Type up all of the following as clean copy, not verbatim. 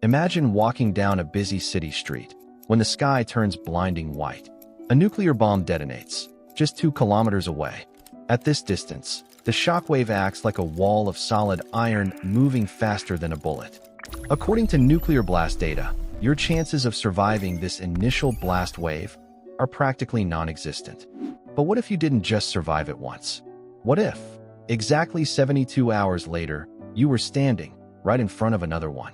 Imagine walking down a busy city street when the sky turns blinding white. A nuclear bomb detonates, just 2 kilometers away. At this distance, the shockwave acts like a wall of solid iron moving faster than a bullet. According to nuclear blast data, your chances of surviving this initial blast wave are practically non-existent. But what if you didn't just survive it once? What if, exactly 72 hours later, you were standing right in front of another one?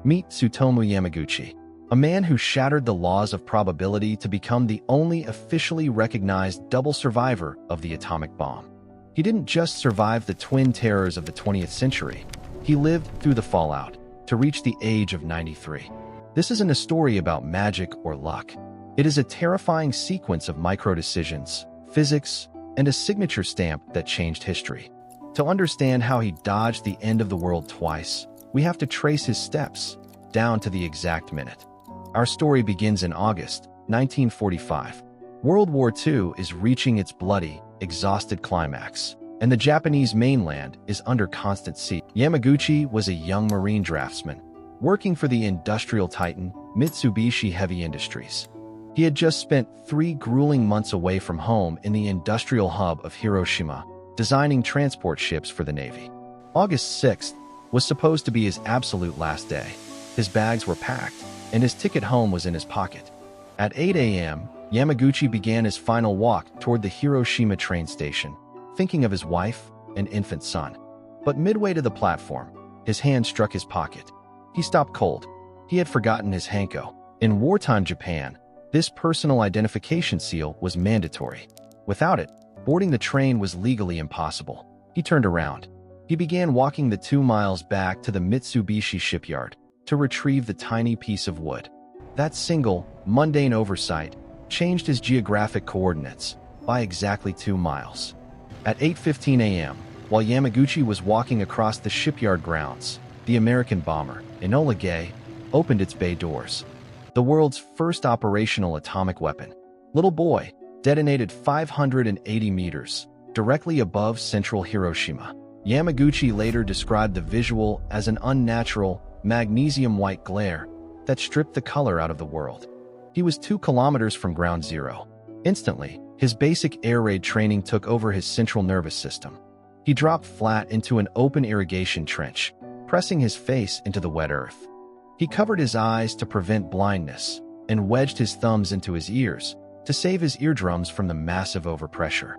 Meet Tsutomu Yamaguchi, a man who shattered the laws of probability to become the only officially recognized double survivor of the atomic bomb. He didn't just survive the twin terrors of the 20th century, he lived through the fallout to reach the age of 93. This isn't a story about magic or luck. It is a terrifying sequence of micro-decisions, physics, and a signature stamp that changed history. To understand how he dodged the end of the world twice, we have to trace his steps down to the exact minute. Our story begins in August 1945. World War II is reaching its bloody, exhausted climax, and the Japanese mainland is under constant siege. Yamaguchi was a young marine draftsman, working for the industrial titan Mitsubishi Heavy Industries. He had just spent 3 grueling months away from home in the industrial hub of Hiroshima, designing transport ships for the Navy. August 6th was supposed to be his absolute last day. His bags were packed, and his ticket home was in his pocket. At 8 a.m., Yamaguchi began his final walk toward the Hiroshima train station, thinking of his wife and infant son. But midway to the platform, his hand struck his pocket. He stopped cold. He had forgotten his hanko. In wartime Japan, this personal identification seal was mandatory. Without it, boarding the train was legally impossible. He turned around. He began walking the 2 miles back to the Mitsubishi shipyard to retrieve the tiny piece of wood. That single, mundane oversight changed his geographic coordinates by exactly 2 miles. At 8:15 a.m., while Yamaguchi was walking across the shipyard grounds, the American bomber, Enola Gay, opened its bay doors. The world's first operational atomic weapon, Little Boy, detonated 580 meters, directly above central Hiroshima. Yamaguchi later described the visual as an unnatural, magnesium-white glare that stripped the color out of the world. He was 2 kilometers from ground zero. Instantly, his basic air raid training took over his central nervous system. He dropped flat into an open irrigation trench, pressing his face into the wet earth. He covered his eyes to prevent blindness and wedged his thumbs into his ears to save his eardrums from the massive overpressure.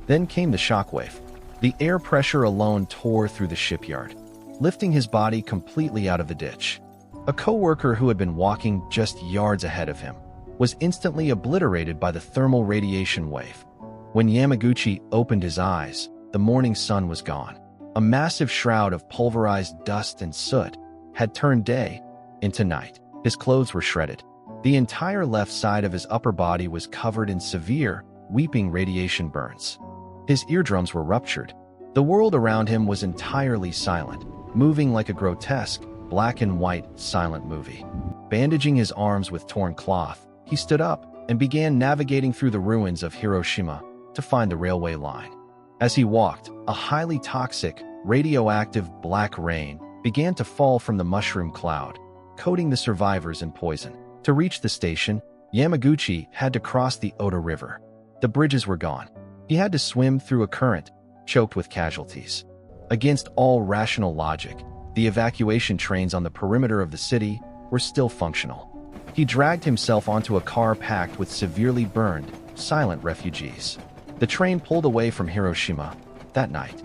Then came the shockwave. The air pressure alone tore through the shipyard, lifting his body completely out of the ditch. A co-worker who had been walking just yards ahead of him was instantly obliterated by the thermal radiation wave. When Yamaguchi opened his eyes, the morning sun was gone. A massive shroud of pulverized dust and soot had turned day into night. His clothes were shredded. The entire left side of his upper body was covered in severe, weeping radiation burns. His eardrums were ruptured. The world around him was entirely silent, moving like a grotesque, black and white, silent movie. Bandaging his arms with torn cloth, he stood up and began navigating through the ruins of Hiroshima to find the railway line. As he walked, a highly toxic, radioactive black rain began to fall from the mushroom cloud, coating the survivors in poison. To reach the station, Yamaguchi had to cross the Oda River. The bridges were gone. He had to swim through a current, choked with casualties. Against all rational logic, the evacuation trains on the perimeter of the city were still functional. He dragged himself onto a car packed with severely burned, silent refugees. The train pulled away from Hiroshima that night.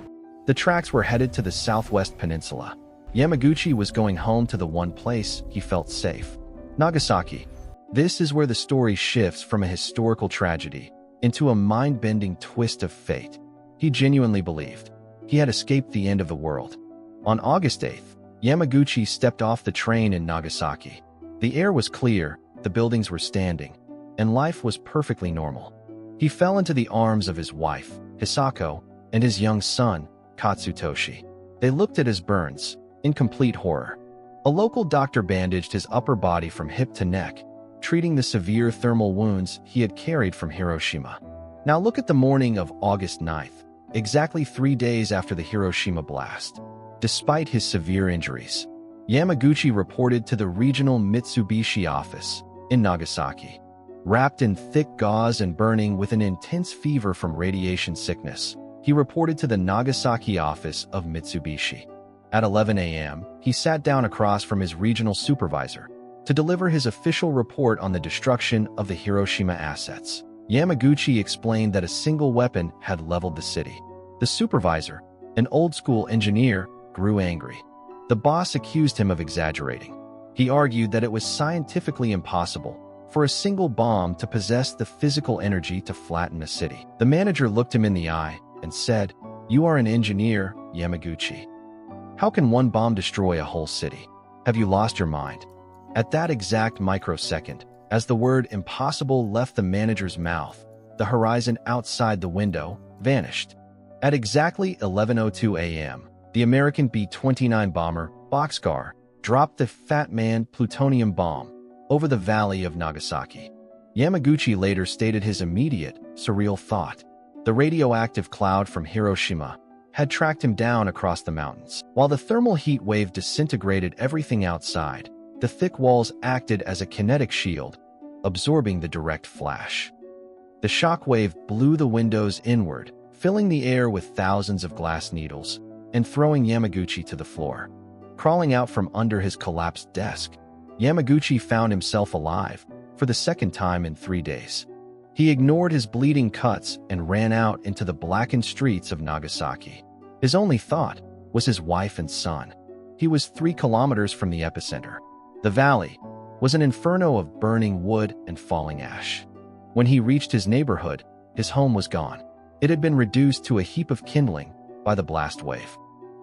The tracks were headed to the southwest peninsula. Yamaguchi was going home to the one place he felt safe: Nagasaki. This is where the story shifts from a historical tragedy into a mind-bending twist of fate. He genuinely believed he had escaped the end of the world. On August 8th, Yamaguchi stepped off the train in Nagasaki. The air was clear, the buildings were standing, and life was perfectly normal. He fell into the arms of his wife, Hisako, and his young son, Katsutoshi. They looked at his burns, in complete horror. A local doctor bandaged his upper body from hip to neck, treating the severe thermal wounds he had carried from Hiroshima. Now look at the morning of August 9th, exactly 3 days after the Hiroshima blast. Despite his severe injuries, Yamaguchi reported to the regional Mitsubishi office in Nagasaki. Wrapped in thick gauze and burning with an intense fever from radiation sickness, he reported to the Nagasaki office of Mitsubishi. At 11 a.m., he sat down across from his regional supervisor to deliver his official report on the destruction of the Hiroshima assets. Yamaguchi explained that a single weapon had leveled the city. The supervisor, an old-school engineer, grew angry. The boss accused him of exaggerating. He argued that it was scientifically impossible for a single bomb to possess the physical energy to flatten a city. The manager looked him in the eye and said, "You are an engineer, Yamaguchi. How can one bomb destroy a whole city? Have you lost your mind?" At that exact microsecond, as the word impossible left the manager's mouth, the horizon outside the window vanished. At exactly 11:02 a.m., the American B-29 bomber, Boxcar, dropped the Fat Man plutonium bomb over the valley of Nagasaki. Yamaguchi later stated his immediate, surreal thought. The radioactive cloud from Hiroshima had tracked him down across the mountains. While the thermal heat wave disintegrated everything outside, the thick walls acted as a kinetic shield, absorbing the direct flash. The shock wave blew the windows inward, filling the air with thousands of glass needles, and throwing Yamaguchi to the floor. Crawling out from under his collapsed desk, Yamaguchi found himself alive for the second time in 3 days. He ignored his bleeding cuts and ran out into the blackened streets of Nagasaki. His only thought was his wife and son. He was 3 kilometers from the epicenter. The valley was an inferno of burning wood and falling ash. When he reached his neighborhood, his home was gone. It had been reduced to a heap of kindling by the blast wave.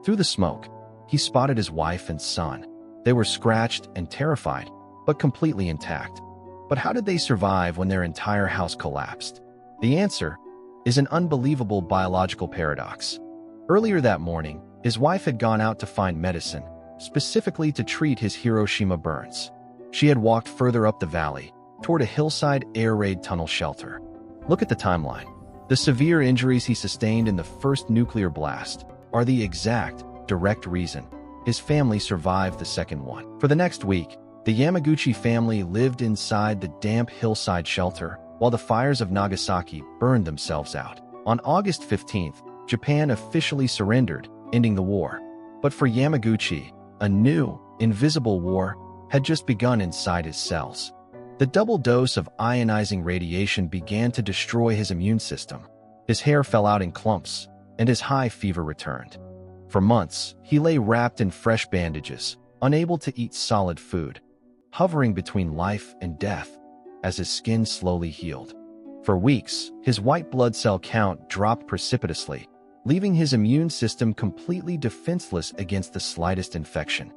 Through the smoke, he spotted his wife and son. They were scratched and terrified, but completely intact. But how did they survive when their entire house collapsed? The answer is an unbelievable biological paradox. Earlier that morning, his wife had gone out to find medicine, specifically to treat his Hiroshima burns. She had walked further up the valley, toward a hillside air raid tunnel shelter. Look at the timeline. The severe injuries he sustained in the first nuclear blast are the exact, direct reason his family survived the second one. For the next week, the Yamaguchi family lived inside the damp hillside shelter while the fires of Nagasaki burned themselves out. On August 15th, Japan officially surrendered, ending the war. But for Yamaguchi, a new, invisible war had just begun inside his cells. The double dose of ionizing radiation began to destroy his immune system. His hair fell out in clumps, and his high fever returned. For months, he lay wrapped in fresh bandages, unable to eat solid food, hovering between life and death as his skin slowly healed. For weeks, his white blood cell count dropped precipitously, leaving his immune system completely defenseless against the slightest infection.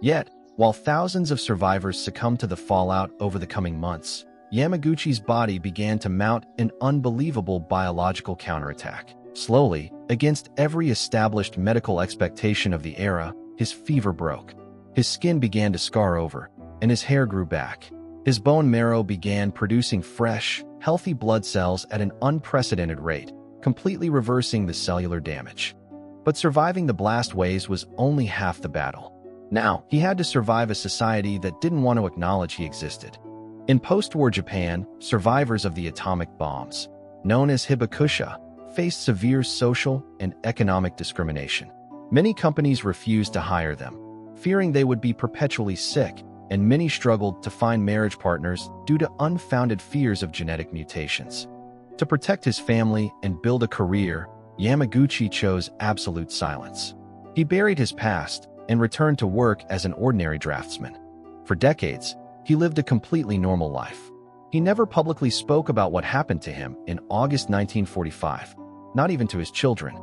Yet, while thousands of survivors succumbed to the fallout over the coming months, Yamaguchi's body began to mount an unbelievable biological counterattack. Slowly, against every established medical expectation of the era, his fever broke. His skin began to scar over, and his hair grew back. His bone marrow began producing fresh, healthy blood cells at an unprecedented rate, completely reversing the cellular damage. But surviving the blast waves was only half the battle. Now, he had to survive a society that didn't want to acknowledge he existed. In post-war Japan, survivors of the atomic bombs, known as Hibakusha, faced severe social and economic discrimination. Many companies refused to hire them, fearing they would be perpetually sick, and many struggled to find marriage partners due to unfounded fears of genetic mutations. To protect his family and build a career, Yamaguchi chose absolute silence. He buried his past and returned to work as an ordinary draftsman. For decades, he lived a completely normal life. He never publicly spoke about what happened to him in August 1945, not even to his children.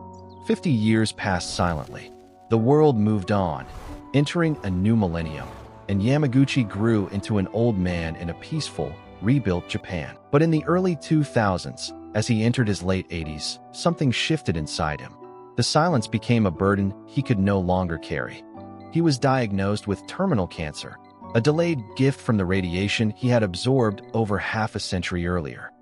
50 years passed silently. The world moved on, entering a new millennium, and Yamaguchi grew into an old man in a peaceful, rebuilt Japan. But in the early 2000s, as he entered his late 80s, something shifted inside him. The silence became a burden he could no longer carry. He was diagnosed with terminal cancer, a delayed gift from the radiation he had absorbed over half a century earlier.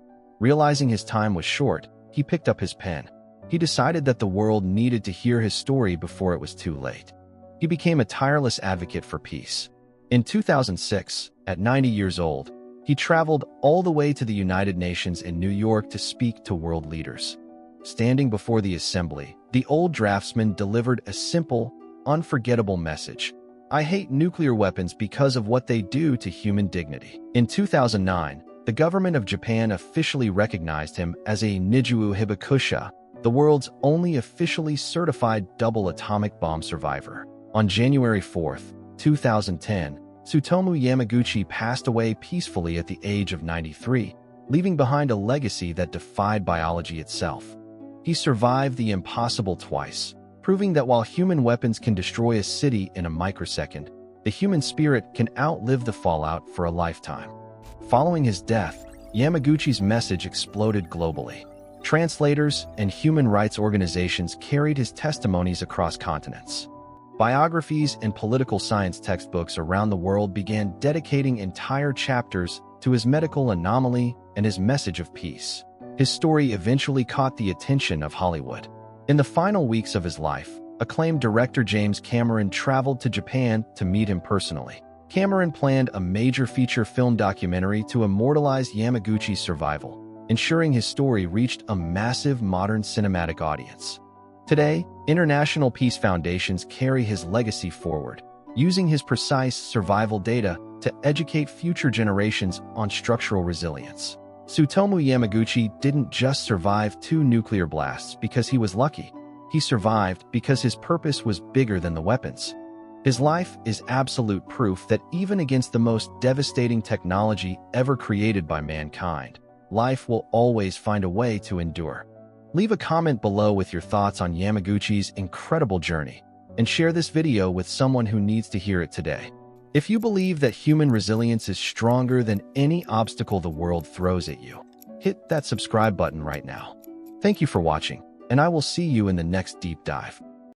Realizing his time was short, he picked up his pen. He decided that the world needed to hear his story before it was too late. he became a tireless advocate for peace. In 2006, at 90 years old, he traveled all the way to the United Nations in New York to speak to world leaders. Standing before the assembly, the old draftsman delivered a simple, unforgettable message. "I hate nuclear weapons because of what they do to human dignity." In 2009, the government of Japan officially recognized him as a Nijuu Hibakusha, the world's only officially certified double atomic bomb survivor. On January 4, 2010, Tsutomu Yamaguchi passed away peacefully at the age of 93, leaving behind a legacy that defied biology itself. He survived the impossible twice, proving that while human weapons can destroy a city in a microsecond, the human spirit can outlive the fallout for a lifetime. Following his death, Yamaguchi's message exploded globally. Translators and human rights organizations carried his testimonies across continents. Biographies and political science textbooks around the world began dedicating entire chapters to his medical anomaly and his message of peace. His story eventually caught the attention of Hollywood. In the final weeks of his life, acclaimed director James Cameron traveled to Japan to meet him personally. Cameron planned a major feature film documentary to immortalize Yamaguchi's survival, ensuring his story reached a massive modern cinematic audience. Today, international peace foundations carry his legacy forward, using his precise survival data to educate future generations on structural resilience. Tsutomu Yamaguchi didn't just survive 2 nuclear blasts because he was lucky. He survived because his purpose was bigger than the weapons. His life is absolute proof that even against the most devastating technology ever created by mankind, life will always find a way to endure. Leave a comment below with your thoughts on Yamaguchi's incredible journey, and share this video with someone who needs to hear it today. If you believe that human resilience is stronger than any obstacle the world throws at you, hit that subscribe button right now. Thank you for watching, and I will see you in the next deep dive.